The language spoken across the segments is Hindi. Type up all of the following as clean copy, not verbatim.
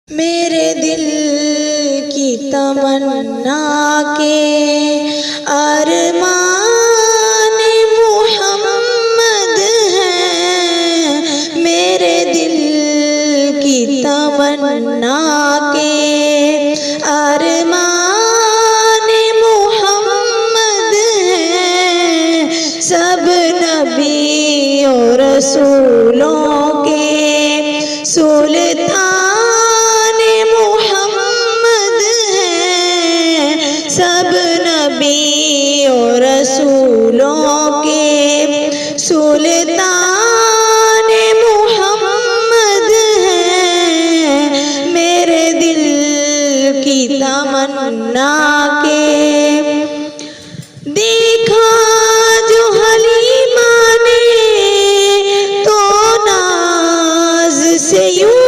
मेरे दिल की तमन्ना के अरमान मोहम्मद हैं। मेरे दिल की तमन्ना के अरमान मोहम्मद हैं। सब नबी और रसूलों के सुल्तान सब नबी और रसूलों के सुल्तान मोहम्मद हैं। मेरे दिल की तमन्ना के देखा जो हलीमा ने तो नाज से यूं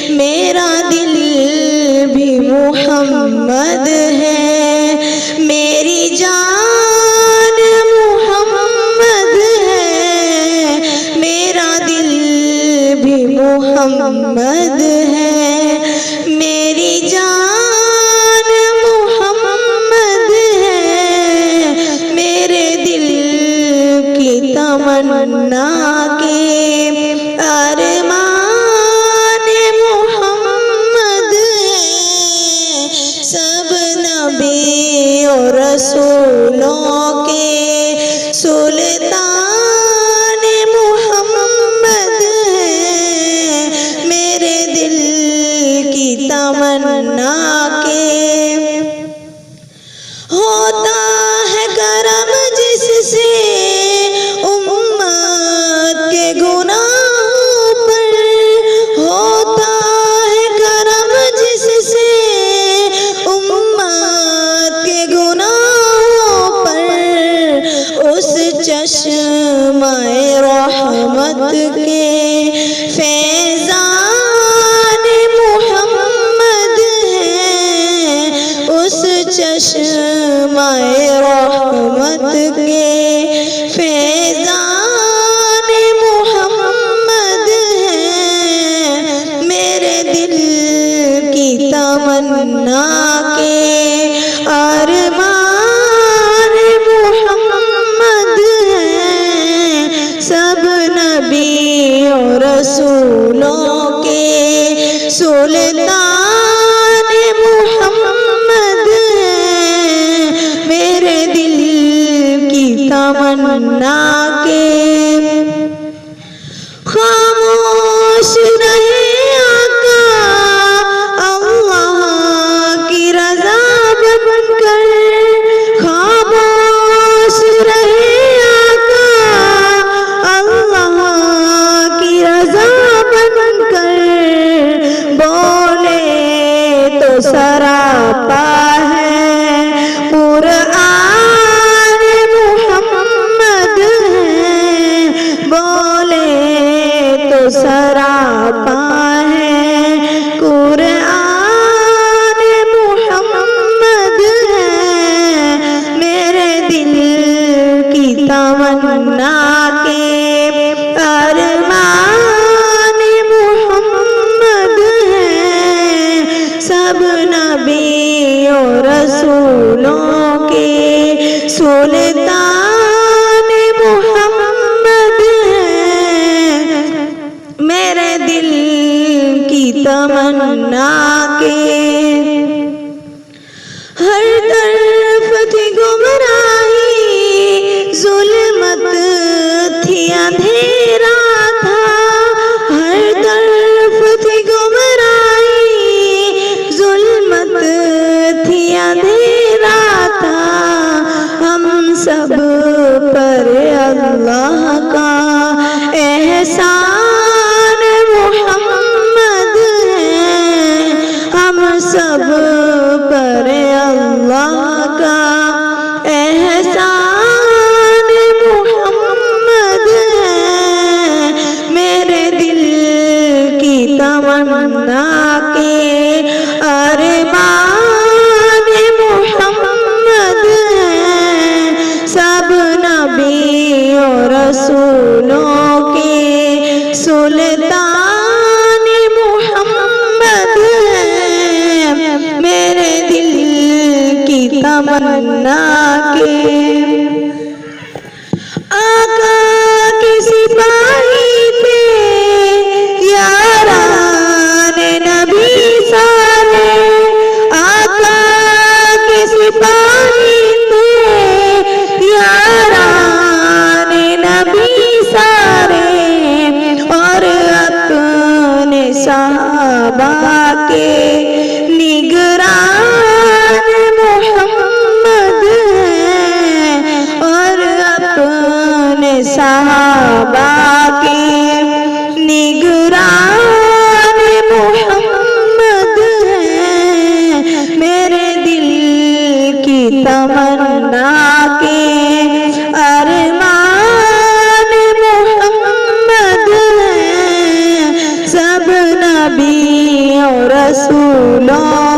मेरा दिल भी मोहम्मद है। मेरी जान मोहम्मद है। मेरा दिल भी मोहम्मद है। मेरी जान मोहम्मद है। मेरे दिल की तमन्ना के और रसूलों के सुल्तान मोहम्मद हैं। मेरे दिल की तमन्ना के होता है करम जिससे उम्मत के गुनाहों पर। होता है करम जिससे उस चश्माए रहमत के फैज़ान मोहम्मद हैं। उस चश्माए रहमत के फैज़ान मोहम्मद हैं। मेरे दिल की तमन्ना के सब नबी और रसूलों के सुल्तान मोहम्मद हैं। मेरे दिल की तमन्ना के खामोश रहे आका अल्लाह की रज़ा बनकर। खामोश रहे सरापा है कुरान मोहम्मद है। बोले तो सरापा है कुरान मोहम्मद है। मेरे दिल की तमन्ना के अरमान मोहम्मद है। सब नबी और रसूलों के सुल्तान मोहम्मद हैं। मेरे दिल की तमन्ना के हर तरफ थी गुमराही जुल्मत थी अंधेरा था। हर तरफ थी अंधेरा था। हम सब पर अल्लाह का एहसान मोहम्मद है। हम सब पर अल्लाह का एहसान मोहम्मद है। मेरे दिल की तमन्ना के अरमान मोहम्मद तमन्ना के। आका के सिपाही थे याराने नबी सारे, आका के सिपाही थे याराने नबी सारे, और अपने सहाबा के निगरान मोहम्मद हैं, और अपने सहाबा के निगरान मोहम्मद हैं, मेरे दिल की तमन्ना के अरमान मोहम्मद हैं, सब नबियों रसूलों